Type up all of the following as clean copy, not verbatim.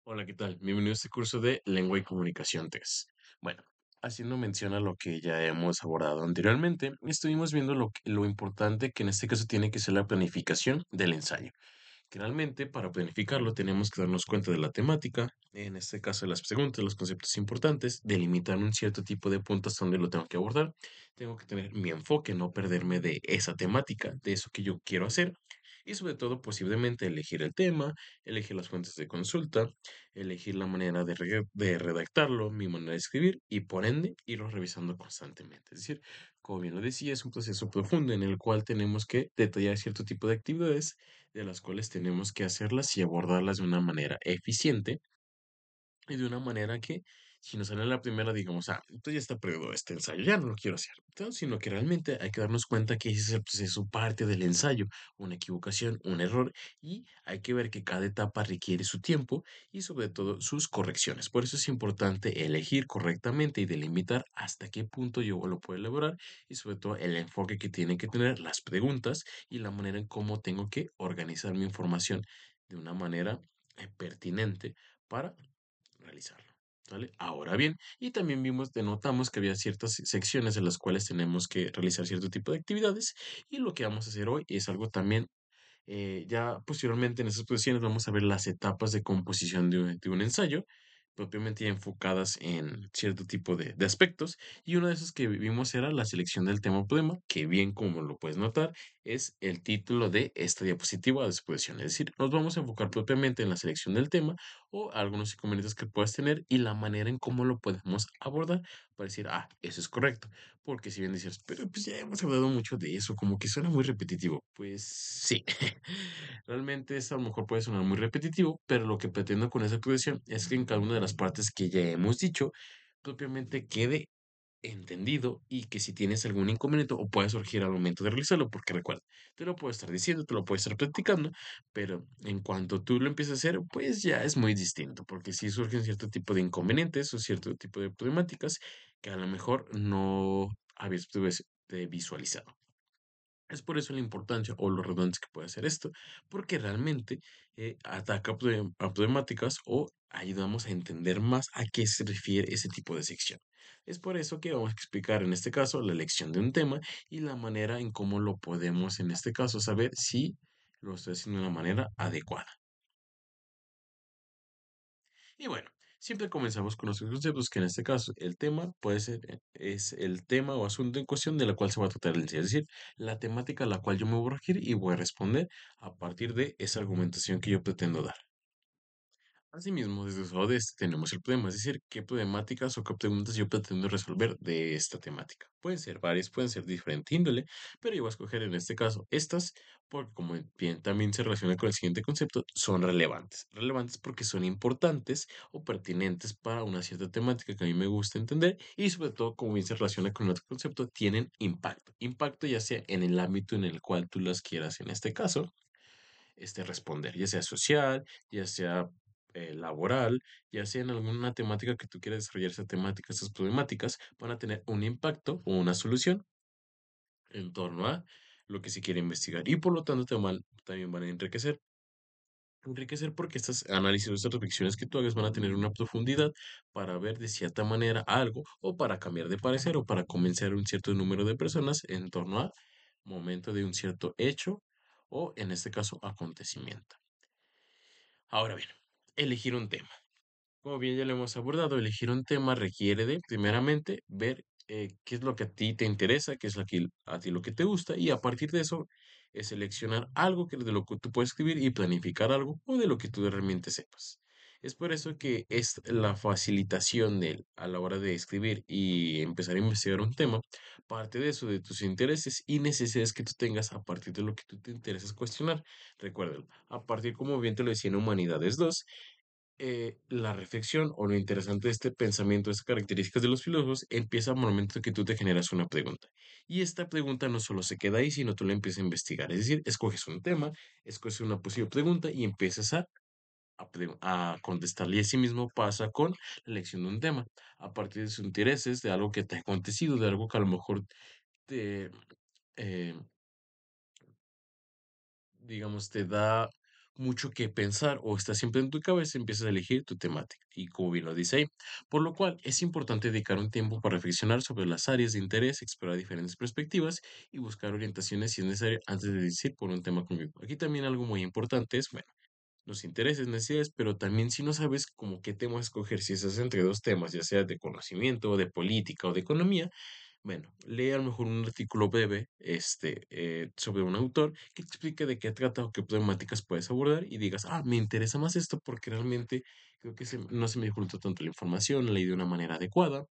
Hola, ¿qué tal? Bienvenido a este curso de Lengua y Comunicación 3. Bueno, haciendo mención a lo que ya hemos abordado anteriormente, estuvimos viendo lo importante que en este caso tiene que ser la planificación del ensayo. Generalmente, para planificarlo tenemos que darnos cuenta de la temática, en este caso de las preguntas, los conceptos importantes, delimitar un cierto tipo de puntos donde lo tengo que abordar. Tengo que tener mi enfoque, no perderme de esa temática, de eso que yo quiero hacer. Y sobre todo, posiblemente elegir el tema, elegir las fuentes de consulta, elegir la manera de redactarlo, mi manera de escribir y por ende irlo revisando constantemente. Es decir, como bien lo decía, es un proceso profundo en el cual tenemos que detallar cierto tipo de actividades de las cuales tenemos que hacerlas y abordarlas de una manera eficiente y de una manera que, si nos sale a la primera, digamos, entonces ya está perdido este ensayo, ya no lo quiero hacer. Entonces, sino que realmente hay que darnos cuenta que ese es el proceso, parte del ensayo, una equivocación, un error, y hay que ver que cada etapa requiere su tiempo y sobre todo sus correcciones. Por eso es importante elegir correctamente y delimitar hasta qué punto yo lo puedo elaborar y sobre todo el enfoque que tienen que tener las preguntas y la manera en cómo tengo que organizar mi información de una manera pertinente para realizarlo. ¿Vale? Ahora bien, y también denotamos que había ciertas secciones en las cuales tenemos que realizar cierto tipo de actividades y lo que vamos a hacer hoy es algo también ya posteriormente en esas posiciones vamos a ver las etapas de composición de un ensayo, propiamente ya enfocadas en cierto tipo de aspectos. Y uno de esos que vimos era la selección del tema o poema, que bien como lo puedes notar, es el título de esta diapositiva de exposición. Es decir, nos vamos a enfocar propiamente en la selección del tema o algunos inconvenientes que puedas tener y la manera en cómo lo podemos abordar para decir, eso es correcto. Porque si bien dices, pero pues ya hemos hablado mucho de eso, como que suena muy repetitivo. Pues sí, realmente esto a lo mejor puede sonar muy repetitivo, pero lo que pretendo con esa actualización es que en cada una de las partes que ya hemos dicho, propiamente quede entendido y que si tienes algún inconveniente o puede surgir al momento de realizarlo, porque recuerda, te lo puedo estar diciendo, te lo puedo estar practicando, pero en cuanto tú lo empieces a hacer, pues ya es muy distinto, porque si surgen cierto tipo de inconvenientes o cierto tipo de problemáticas que a lo mejor no habías visualizado. Es por eso la importancia o lo redundante que puede ser esto, porque realmente ataca a problemáticas o ayudamos a entender más a qué se refiere ese tipo de sección. Es por eso que vamos a explicar en este caso la elección de un tema y la manera en cómo lo podemos en este caso saber si lo estoy haciendo de una manera adecuada. Y bueno, siempre comenzamos con los conceptos que en este caso el tema puede ser, es el tema o asunto en cuestión de la cual se va a tratar el ensayo, es decir, la temática a la cual yo me voy a regir y voy a responder a partir de esa argumentación que yo pretendo dar. Asimismo, desde su lado de este tenemos el problema, es decir, qué problemáticas o qué preguntas yo pretendo resolver de esta temática. Pueden ser varias, pueden ser de diferente índole, pero yo voy a escoger en este caso estas porque como bien también se relaciona con el siguiente concepto, son relevantes. Relevantes porque son importantes o pertinentes para una cierta temática que a mí me gusta entender y sobre todo, como bien se relaciona con otro concepto, tienen impacto. Impacto ya sea en el ámbito en el cual tú las quieras, en este caso responder, ya sea social, ya sea laboral, ya sea en alguna temática que tú quieras desarrollar esa temática, esas problemáticas van a tener un impacto o una solución en torno a lo que se quiere investigar y por lo tanto también van a enriquecer. Enriquecer porque estas análisis o estas reflexiones que tú hagas van a tener una profundidad para ver de cierta manera algo o para cambiar de parecer o para convencer a un cierto número de personas en torno a momento de un cierto hecho o en este caso acontecimiento. Ahora bien, elegir un tema. Como bien ya lo hemos abordado, elegir un tema requiere de, primeramente, ver qué es lo que a ti te interesa, qué es a ti lo que te gusta, y a partir de eso, seleccionar algo de lo que tú puedes escribir y planificar algo o de lo que tú realmente sepas. Es por eso que es la facilitación a la hora de escribir y empezar a investigar un tema, parte de eso, de tus intereses y necesidades que tú tengas a partir de lo que tú te intereses cuestionar. Recuérdalo, a partir, como bien te lo decía en Humanidades 2 la reflexión o lo interesante de este pensamiento, estas características de los filósofos, empieza al momento que tú te generas una pregunta. Y esta pregunta no solo se queda ahí, sino tú la empiezas a investigar. Es decir, escoges un tema, escoges una posible pregunta y empiezas a contestarle. Y así mismo pasa con la elección de un tema. A partir de sus intereses, de algo que te ha acontecido, de algo que a lo mejor te, eh, digamos, te da mucho que pensar o está siempre en tu cabeza, empiezas a elegir tu temática. Y como bien lo dice ahí, por lo cual es importante dedicar un tiempo para reflexionar sobre las áreas de interés, explorar diferentes perspectivas y buscar orientaciones si es necesario antes de decir por un tema conmigo. Aquí también algo muy importante es, bueno, los intereses, necesidades, pero también si no sabes como qué tema escoger, si estás entre dos temas, ya sea de conocimiento, de política o de economía, bueno, lee a lo mejor un artículo breve, sobre un autor que te explique de qué trata o qué problemáticas puedes abordar y digas, ah, me interesa más esto porque realmente creo que no se me dificultó tanto la información, la leí de una manera adecuada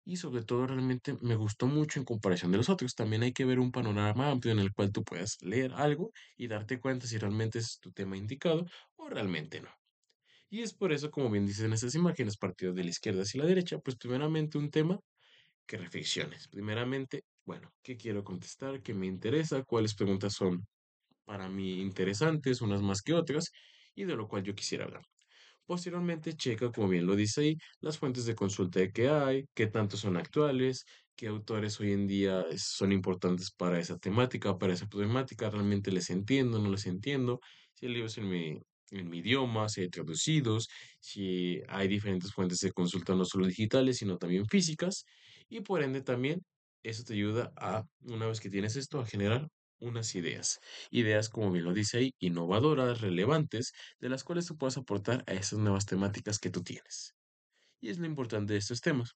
y sobre todo realmente me gustó mucho en comparación de los otros. También hay que ver un panorama amplio en el cual tú puedas leer algo y darte cuenta si realmente es tu tema indicado o realmente no. Y es por eso, como bien dicen esas imágenes, partidos de la izquierda hacia la derecha, pues primeramente un tema que reflexiones. Primeramente, bueno, ¿qué quiero contestar? ¿Qué me interesa? ¿Cuáles preguntas son para mí interesantes, unas más que otras? Y de lo cual yo quisiera hablar. Posteriormente, checa, como bien lo dice ahí, las fuentes de consulta de que hay, qué tanto son actuales, qué autores hoy en día son importantes para esa temática, para esa problemática, realmente les entiendo, no les entiendo, si el libro es en mi idioma, si hay traducidos, si hay diferentes fuentes de consulta no solo digitales, sino también físicas, y por ende también eso te ayuda a, una vez que tienes esto, a generar unas ideas. Ideas, como bien lo dice ahí, innovadoras, relevantes, de las cuales tú puedas aportar a esas nuevas temáticas que tú tienes. Y es lo importante de estos temas.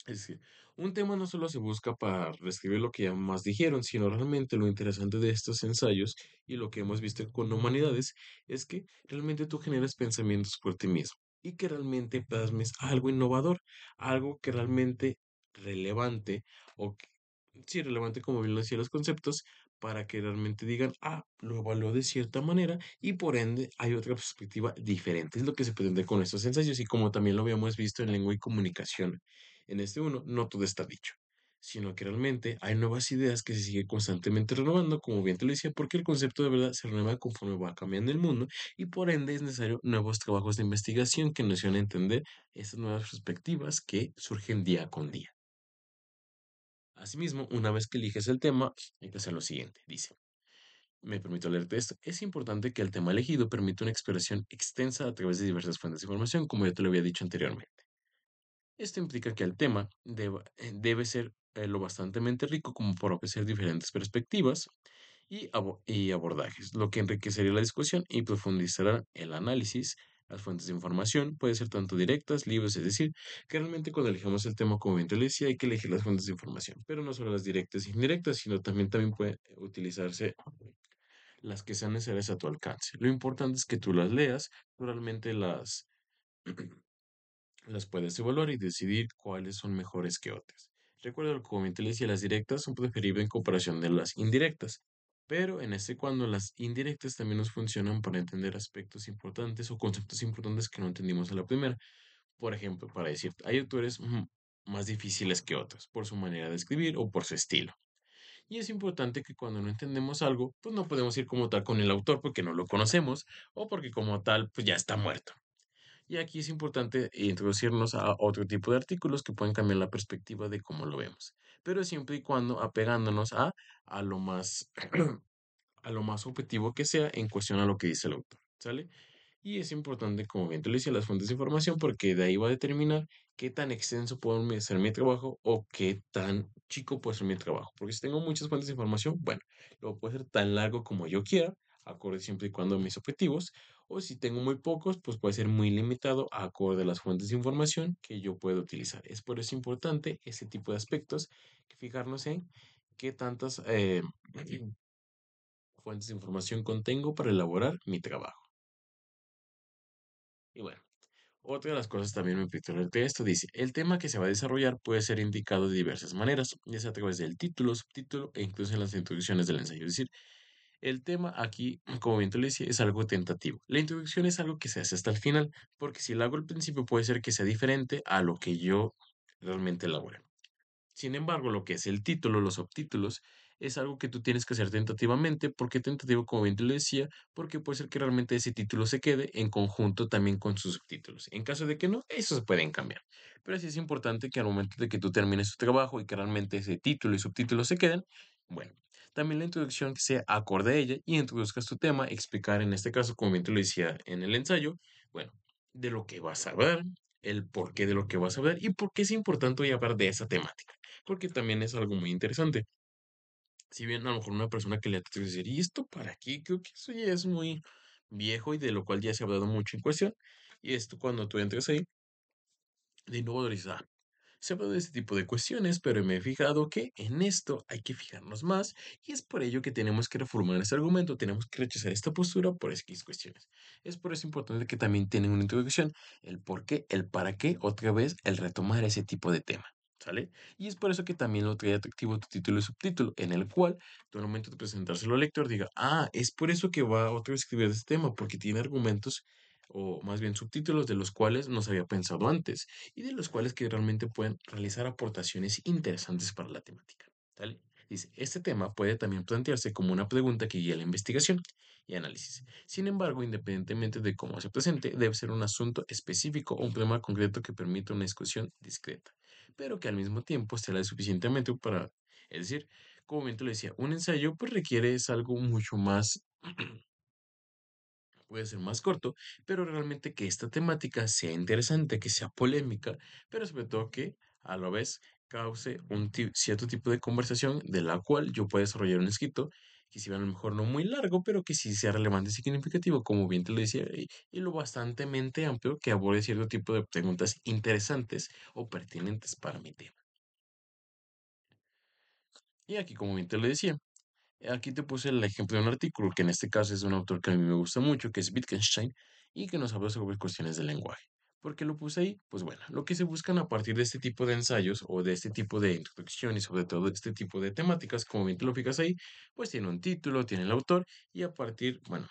Es que un tema no solo se busca para reescribir lo que ya más dijeron, sino realmente lo interesante de estos ensayos y lo que hemos visto con humanidades es que realmente tú generas pensamientos por ti mismo y que realmente plasmes algo innovador, algo que realmente relevante o sí, relevante como bien lo decía los conceptos, para que realmente digan, ah, lo evaluó de cierta manera y por ende hay otra perspectiva diferente. Es lo que se pretende con estos ensayos y como también lo habíamos visto en lengua y comunicación. En este uno, no todo está dicho, sino que realmente hay nuevas ideas que se sigue constantemente renovando, como bien te lo decía, porque el concepto de verdad se renueva conforme va cambiando el mundo y por ende es necesario nuevos trabajos de investigación que nos ayuden a entender estas nuevas perspectivas que surgen día con día. Asimismo, una vez que eliges el tema, hay que hacer lo siguiente. Dice, me permito leerte esto. Es importante que el tema elegido permita una exploración extensa a través de diversas fuentes de información, como ya te lo había dicho anteriormente. Esto implica que el tema debe ser lo bastantemente rico como para ofrecer diferentes perspectivas y abordajes, lo que enriquecería la discusión y profundizará el análisis. Las fuentes de información pueden ser tanto directas, libros, es decir, que realmente cuando elegimos el tema, como bien te lo decía, hay que elegir las fuentes de información, pero no solo las directas e indirectas, sino también pueden utilizarse las que sean necesarias a tu alcance. Lo importante es que tú las leas, tú realmente las puedes evaluar y decidir cuáles son mejores que otras. Recuerda, como bien te decía, las directas son preferibles en comparación de las indirectas, pero en este cuando las indirectas también nos funcionan para entender aspectos importantes o conceptos importantes que no entendimos a la primera. Por ejemplo, para decir, hay autores más difíciles que otros por su manera de escribir o por su estilo. Y es importante que cuando no entendemos algo, pues no podemos ir como tal con el autor porque no lo conocemos o porque como tal, pues ya está muerto. Y aquí es importante introducirnos a otro tipo de artículos que pueden cambiar la perspectiva de cómo lo vemos, pero siempre y cuando apegándonos a lo más, a lo más objetivo que sea en cuestión a lo que dice el autor, ¿sale? Y es importante, como bien te lo decía, las fuentes de información, porque de ahí va a determinar qué tan extenso puede ser mi trabajo o qué tan chico puede ser mi trabajo. Porque si tengo muchas fuentes de información, bueno, lo puede ser tan largo como yo quiera, acorde siempre y cuando a mis objetivos. O si tengo muy pocos, pues puede ser muy limitado, acorde a las fuentes de información que yo puedo utilizar. Es por eso importante ese tipo de aspectos, que fijarnos en qué tantas fuentes de información contengo para elaborar mi trabajo. Y bueno. Otra de las cosas también me pictó en el texto dice, el tema que se va a desarrollar puede ser indicado de diversas maneras, ya sea a través del título, subtítulo e incluso en las introducciones del ensayo. Es decir, el tema aquí, como bien te lo decía, es algo tentativo. La introducción es algo que se hace hasta el final, porque si lo hago al principio puede ser que sea diferente a lo que yo realmente elabore. Sin embargo, lo que es el título, los subtítulos, es algo que tú tienes que hacer tentativamente. ¿Por qué tentativo? Como bien te lo decía, porque puede ser que realmente ese título se quede en conjunto también con sus subtítulos. En caso de que no, eso se pueden cambiar. Pero sí es importante que al momento de que tú termines tu trabajo y que realmente ese título y subtítulos se queden, bueno, También la introducción que sea acorde a ella y introduzcas tu tema, explicar en este caso, como bien te lo decía en el ensayo, bueno, de lo que vas a ver, el porqué de lo que vas a ver y por qué es importante hoy hablar de esa temática, porque también es algo muy interesante. Si bien a lo mejor una persona que le trate de decir, ¿y esto para qué? Creo que eso ya es muy viejo y de lo cual ya se ha hablado mucho en cuestión. Y esto cuando tú entres ahí, de nuevo dices, ah, se habla de este tipo de cuestiones, pero me he fijado que en esto hay que fijarnos más y es por ello que tenemos que reformar este argumento, tenemos que rechazar esta postura por X cuestiones. Es por eso importante que también tienen una introducción, el por qué, el para qué, otra vez el retomar ese tipo de tema. ¿Sale? Y es por eso que también lo trae atractivo tu título y subtítulo, en el cual tú al momento de presentárselo al lector diga, ah, es por eso que va otra vez a escribir este tema, porque tiene argumentos o más bien subtítulos de los cuales no se había pensado antes y de los cuales que realmente pueden realizar aportaciones interesantes para la temática. ¿Sale? Dice, este tema puede también plantearse como una pregunta que guía la investigación y análisis. Sin embargo, independientemente de cómo se presente, debe ser un asunto específico o un problema concreto que permita una discusión discreta, pero que al mismo tiempo sea suficientemente para, es decir, como bien te lo decía, un ensayo pues requiere es algo mucho más puede ser más corto, pero realmente que esta temática sea interesante, que sea polémica, pero sobre todo que a la vez cause un cierto tipo de conversación de la cual yo pueda desarrollar un escrito que si bien a lo mejor no muy largo, pero que sí sea relevante y significativo, como bien te lo decía, y lo bastantemente amplio que aborde cierto tipo de preguntas interesantes o pertinentes para mi tema. Y aquí, como bien te lo decía, aquí te puse el ejemplo de un artículo que en este caso es de un autor que a mí me gusta mucho, que es Wittgenstein, y que nos habla sobre cuestiones del lenguaje. ¿Por qué lo puse ahí? Pues bueno, lo que se buscan a partir de este tipo de ensayos o de este tipo de introducción y sobre todo de este tipo de temáticas, como bien te lo fijas ahí, pues tiene un título, tiene el autor y a partir, bueno,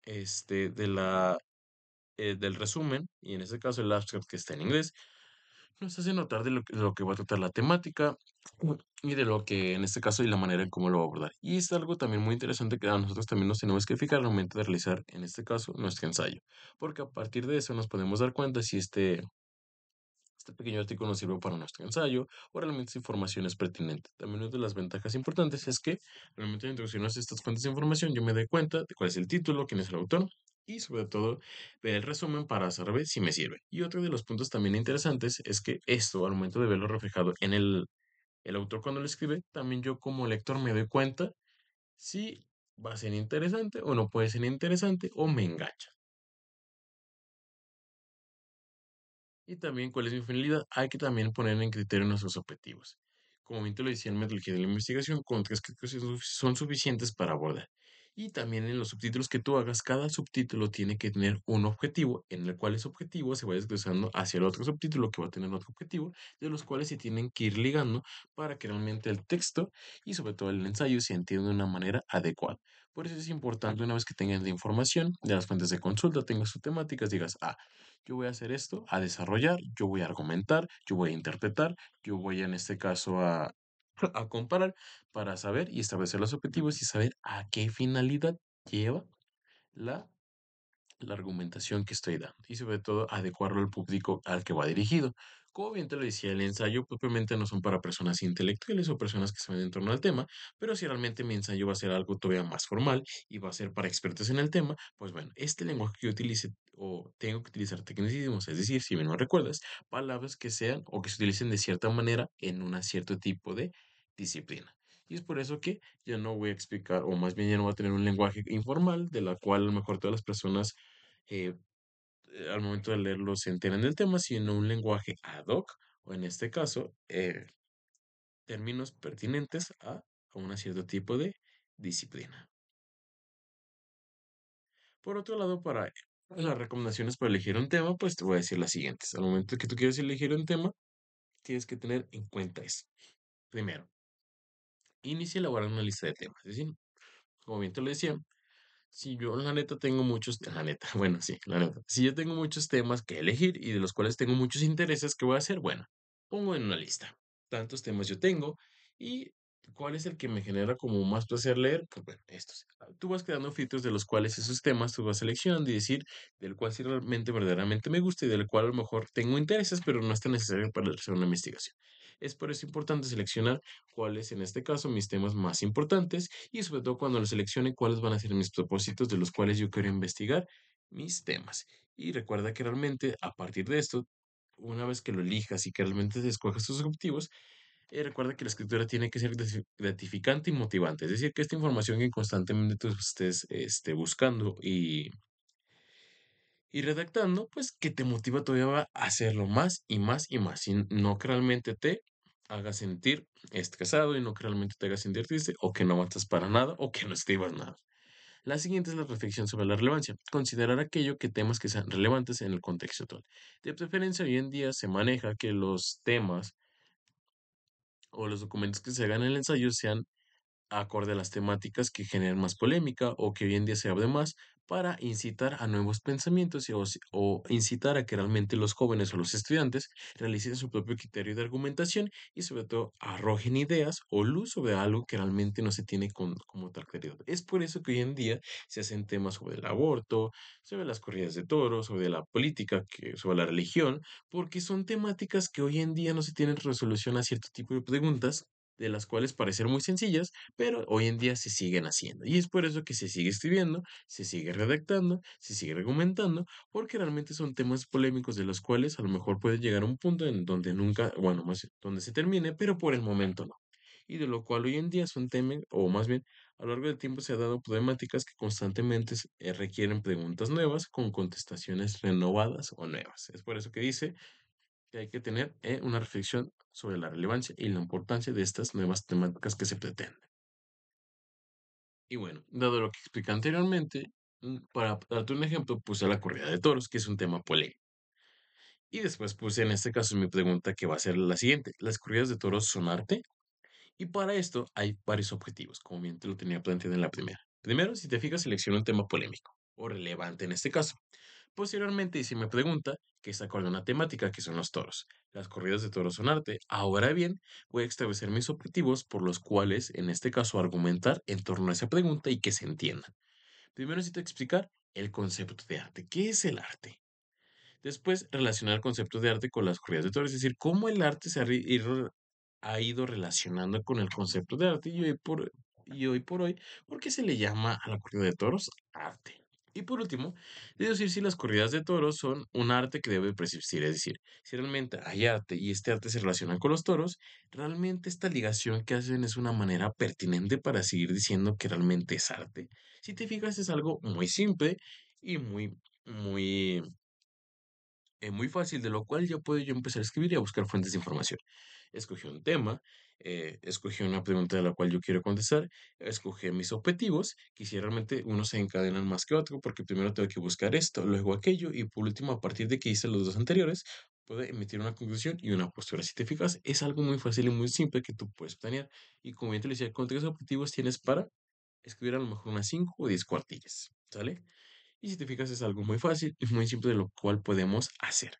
de del resumen, y en este caso el abstract que está en inglés, nos hace notar de lo que va a tratar la temática y de lo que en este caso y la manera en cómo lo va a abordar. Y es algo también muy interesante que a nosotros también nos tenemos que fijar al momento de realizar, en este caso, nuestro ensayo, porque a partir de eso nos podemos dar cuenta si este pequeño artículo nos sirve para nuestro ensayo o realmente esa información es pertinente. También una de las ventajas importantes es que al momento de introducirnos estas fuentes de información yo me doy cuenta de cuál es el título, quién es el autor y sobre todo ver el resumen para saber si me sirve. Y otro de los puntos también interesantes es que esto al momento de verlo reflejado en el autor cuando lo escribe, también yo como lector me doy cuenta si va a ser interesante o no puede ser interesante o me engancha. Y también, ¿cuál es mi finalidad? Hay que también poner en criterio nuestros objetivos. Como bien te lo decía en metodología de la investigación, con tres criterios son suficientes para abordar. Y también en los subtítulos que tú hagas, cada subtítulo tiene que tener un objetivo, en el cual ese objetivo se va desglosando hacia el otro subtítulo que va a tener otro objetivo, de los cuales se tienen que ir ligando para que realmente el texto y sobre todo el ensayo se entienda de una manera adecuada. Por eso es importante una vez que tengas la información de las fuentes de consulta, tengas sus temáticas, digas, ah, yo voy a hacer esto, a desarrollar, yo voy a argumentar, yo voy a interpretar, yo voy en este caso a, a comparar para saber y establecer los objetivos y saber a qué finalidad lleva la la argumentación que estoy dando y sobre todo adecuarlo al público al que va dirigido. Como bien te lo decía, el ensayo propiamente no son para personas intelectuales o personas que saben en torno al tema, pero si realmente mi ensayo va a ser algo todavía más formal y va a ser para expertos en el tema, pues bueno, este lenguaje que yo utilice o tengo que utilizar tecnicismos, es decir, si bien no recuerdas, palabras que sean o que se utilicen de cierta manera en un cierto tipo de disciplina. Y es por eso que ya no voy a explicar, o más bien ya no voy a tener un lenguaje informal, de la cual a lo mejor todas las personas eh, al momento de leerlo se enteran del tema, sino un lenguaje ad hoc, o en este caso, términos pertinentes a un cierto tipo de disciplina. Por otro lado, para las recomendaciones para elegir un tema, pues te voy a decir las siguientes. Al momento que tú quieres elegir un tema, tienes que tener en cuenta esto. Primero, inicia elaborando una lista de temas. Es decir, como bien te lo decía, si yo la neta tengo muchos, la neta, bueno, sí, la neta, si yo tengo muchos temas que elegir y de los cuales tengo muchos intereses, ¿qué voy a hacer? Bueno, pongo en una lista. Tantos temas yo tengo y ¿Cuál es el que me genera como más placer leer? Pues bueno, estos. Tú vas creando filtros de los cuales esos temas tú vas seleccionando y decir del cual sí realmente verdaderamente me gusta y del cual a lo mejor tengo intereses, pero no es tan necesario para hacer una investigación. Es por eso importante seleccionar cuáles, en este caso, mis temas más importantes y sobre todo cuando los seleccione, cuáles van a ser mis propósitos de los cuales yo quiero investigar mis temas. Y recuerda que realmente a partir de esto, una vez que lo elijas y que realmente escojas tus objetivos, recuerda que la escritura tiene que ser gratificante y motivante. Es decir, que esta información que constantemente tú estés buscando y redactando, pues que te motiva todavía a hacerlo más y más y más. Y no que realmente te haga sentir estresado y no que realmente te haga sentir triste o que no avanzas para nada o que no escribas nada. La siguiente es la reflexión sobre la relevancia. Considerar aquello que temas que sean relevantes en el contexto actual. De preferencia, hoy en día se maneja que los temas o los documentos que se hagan en el ensayo sean acorde a las temáticas que generan más polémica o que hoy en día se hable más para incitar a nuevos pensamientos o incitar a que realmente los jóvenes o los estudiantes realicen su propio criterio de argumentación y sobre todo arrojen ideas o luz sobre algo que realmente no se tiene como tal claridad. Es por eso que hoy en día se hacen temas sobre el aborto, sobre las corridas de toros, sobre la política, sobre la religión, porque son temáticas que hoy en día no se tienen resolución a cierto tipo de preguntas de las cuales parecen muy sencillas, pero hoy en día se siguen haciendo. Y es por eso que se sigue escribiendo, se sigue redactando, se sigue argumentando, porque realmente son temas polémicos de los cuales a lo mejor puede llegar a un punto en donde nunca, bueno, más donde se termine, pero por el momento no. Y de lo cual hoy en día son temas, o más bien, a lo largo del tiempo se ha dado problemáticas que constantemente requieren preguntas nuevas con contestaciones renovadas o nuevas. Es por eso que dice que hay que tener una reflexión sobre la relevancia y la importancia de estas nuevas temáticas que se pretenden. Y bueno, dado lo que expliqué anteriormente, para darte un ejemplo, puse la corrida de toros, que es un tema polémico. Y después puse en este caso mi pregunta que va a ser la siguiente. ¿Las corridas de toros son arte? Y para esto hay varios objetivos, como bien te lo tenía planteado en la primera. Primero, si te fijas, selecciona un tema polémico o relevante en este caso. Posteriormente, si me pregunta que es acorde a una temática que son los toros. Las corridas de toros son arte. Ahora bien, voy a establecer mis objetivos por los cuales, en este caso, argumentar en torno a esa pregunta y que se entienda. Primero necesito explicar el concepto de arte. ¿Qué es el arte? Después, relacionar el concepto de arte con las corridas de toros, es decir, cómo el arte ha ido relacionando con el concepto de arte y hoy por hoy, ¿por qué se le llama a la corrida de toros arte? Y por último, deducir si las corridas de toros son un arte que debe persistir, es decir, si realmente hay arte y este arte se relaciona con los toros, realmente esta ligación que hacen es una manera pertinente para seguir diciendo que realmente es arte. Si te fijas, es algo muy simple y muy muy fácil, de lo cual ya puedo yo empezar a escribir y a buscar fuentes de información. Escogí un tema, escogí una pregunta de la cual yo quiero contestar, escogí mis objetivos, que si realmente unos se encadenan más que otro, porque primero tengo que buscar esto, luego aquello, y por último, a partir de que hice los dos anteriores, puedo emitir una conclusión y una postura. Si te fijas, es algo muy fácil y muy simple que tú puedes planear. Y como ya te decía, con tres objetivos tienes para escribir a lo mejor unas 5 o 10 cuartillas, ¿sale? Y si te fijas, es algo muy fácil y muy simple de lo cual podemos hacer.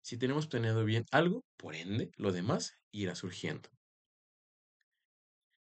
Si tenemos planeado bien algo, por ende, lo demás irá surgiendo.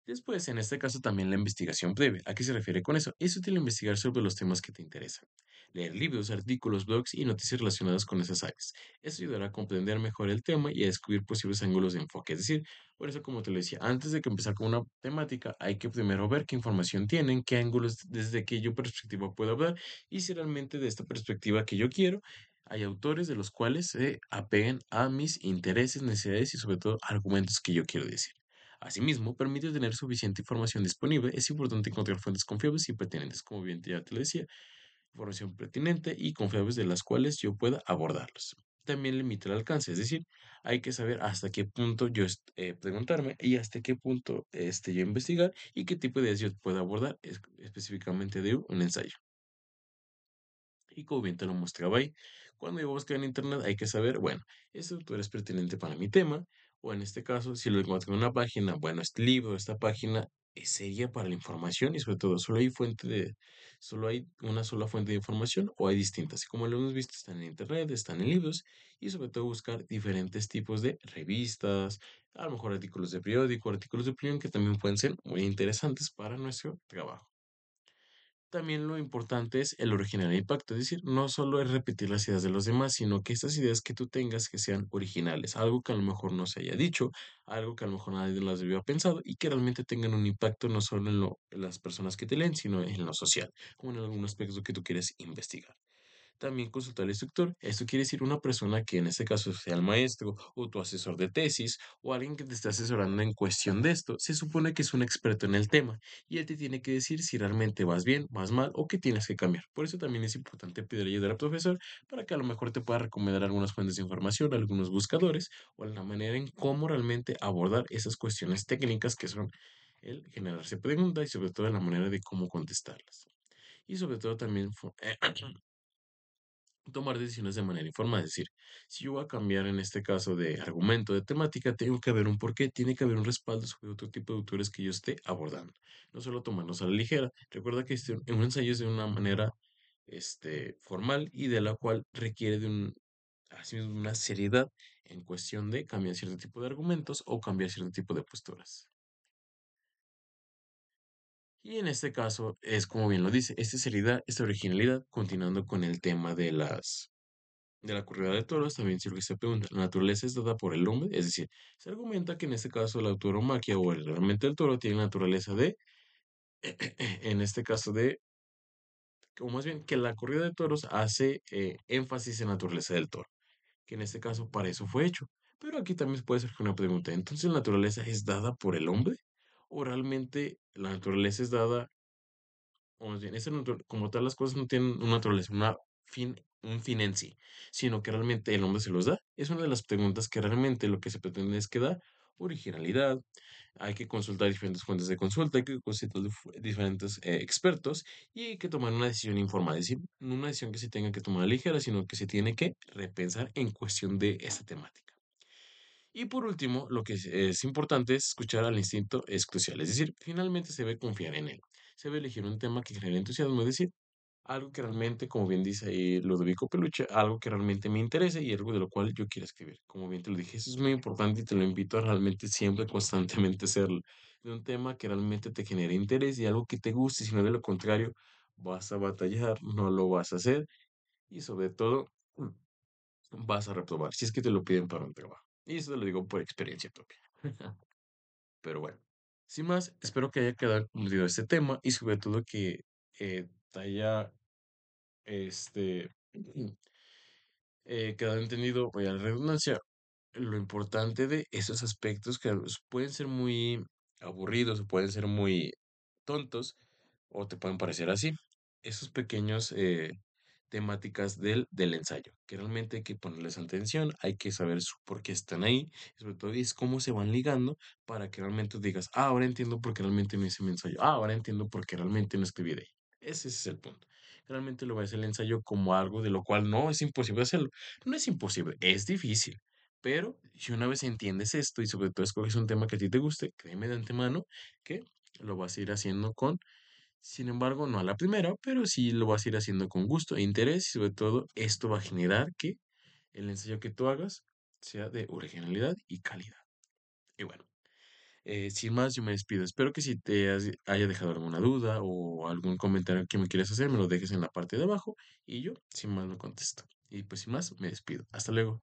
Después, en este caso, también la investigación previa. ¿A qué se refiere con eso? Es útil investigar sobre los temas que te interesan. Leer libros, artículos, blogs y noticias relacionadas con esas áreas. Esto ayudará a comprender mejor el tema y a descubrir posibles ángulos de enfoque. Es decir, por eso, como te lo decía, antes de que empezar con una temática, hay que primero ver qué información tienen, qué ángulos, desde qué yo perspectiva puedo hablar y si realmente de esta perspectiva que yo quiero, hay autores de los cuales se apeguen a mis intereses, necesidades y sobre todo argumentos que yo quiero decir. Asimismo, permite tener suficiente información disponible. Es importante encontrar fuentes confiables y pertinentes, como bien ya te lo decía, información pertinente y confiables de las cuales yo pueda abordarlos. También limita el alcance, es decir, hay que saber hasta qué punto yo preguntarme y hasta qué punto yo investigar y qué tipo de ideas yo puedo abordar específicamente de un ensayo. Y como bien te lo mostraba ahí, cuando yo busco en internet hay que saber, bueno, este autor es pertinente para mi tema, o en este caso, si lo encuentro en una página, bueno, este libro, esta página seria para la información y sobre todo, solo hay una sola fuente de información o hay distintas. Y como lo hemos visto, están en internet, están en libros y sobre todo buscar diferentes tipos de revistas, a lo mejor artículos de periódico, artículos de opinión que también pueden ser muy interesantes para nuestro trabajo. También lo importante es el original impacto, es decir, no solo es repetir las ideas de los demás, sino que estas ideas que tú tengas que sean originales, algo que a lo mejor no se haya dicho, algo que a lo mejor nadie las debió haber pensado y que realmente tengan un impacto no solo en las personas que te leen, sino en lo social, como en algún aspecto que tú quieres investigar. También consultar al instructor. Esto quiere decir una persona que en este caso sea el maestro o tu asesor de tesis o alguien que te esté asesorando en cuestión de esto. Se supone que es un experto en el tema y él te tiene que decir si realmente vas bien, vas mal o qué tienes que cambiar. Por eso también es importante pedir ayuda al profesor para que a lo mejor te pueda recomendar algunas fuentes de información, algunos buscadores o la manera en cómo realmente abordar esas cuestiones técnicas que son el generarse preguntas y sobre todo la manera de cómo contestarlas. Y sobre todo también tomar decisiones de manera informada. Es decir, si yo voy a cambiar en este caso de argumento, de temática, tengo que haber un porqué, tiene que haber un respaldo sobre otro tipo de autores que yo esté abordando. No solo tomarnos a la ligera. Recuerda que en un ensayo es de una manera formal y de la cual requiere de así mismo, una seriedad en cuestión de cambiar cierto tipo de argumentos o cambiar cierto tipo de posturas. Y en este caso es como bien lo dice, esta seriedad, esta originalidad, continuando con el tema de la corrida de toros también sirve esta pregunta. La naturaleza es dada por el hombre, es decir, se argumenta que en este caso la tauromaquia o realmente el toro tiene naturaleza de, en este caso de, o más bien que la corrida de toros hace énfasis en la naturaleza del toro, que en este caso para eso fue hecho. Pero aquí también puede ser una pregunta, ¿entonces la naturaleza es dada por el hombre? ¿O realmente la naturaleza es dada o más bien, como tal, las cosas no tienen una naturaleza, un fin en sí, sino que realmente el hombre se los da? Es una de las preguntas que realmente lo que se pretende es que da originalidad. Hay que consultar diferentes fuentes de consulta, hay que consultar diferentes expertos y hay que tomar una decisión informada. Es decir, no una decisión que se tenga que tomar a la ligera, sino que se tiene que repensar en cuestión de esta temática. Y por último, lo que es importante es escuchar al instinto es crucial, es decir, finalmente se debe confiar en él, se debe elegir un tema que genere entusiasmo, es decir, algo que realmente, como bien dice ahí Ludovico Peluche, algo que realmente me interese y algo de lo cual yo quiera escribir. Como bien te lo dije, eso es muy importante y te lo invito a realmente siempre, constantemente hacerlo. De un tema que realmente te genere interés y algo que te guste, si no de lo contrario, vas a batallar, no lo vas a hacer y sobre todo vas a reprobar si es que te lo piden para un trabajo. Y eso te lo digo por experiencia propia. Pero bueno, sin más, espero que haya quedado cumplido este tema y sobre todo que te haya este, quedado entendido, voy a la redundancia, lo importante de esos aspectos que pueden ser muy aburridos o pueden ser muy tontos o te pueden parecer así. Esos pequeños temáticas del ensayo, que realmente hay que ponerles atención, hay que saber por qué están ahí, y sobre todo es cómo se van ligando para que realmente digas, ah, ahora entiendo por qué realmente no hice mi ensayo, ah, ahora entiendo por qué realmente no escribí de ahí. Ese es el punto. Realmente lo ves el ensayo como algo de lo cual no es imposible hacerlo. No es imposible, es difícil. Pero si una vez entiendes esto y sobre todo escoges un tema que a ti te guste, créeme de antemano que lo vas a ir haciendo sin embargo, no a la primera, pero sí lo vas a ir haciendo con gusto e interés y sobre todo esto va a generar que el ensayo que tú hagas sea de originalidad y calidad. Y bueno, sin más, yo me despido. Espero que si haya dejado alguna duda o algún comentario que me quieras hacer, me lo dejes en la parte de abajo y yo, sin más, lo contesto. Y pues sin más, me despido. Hasta luego.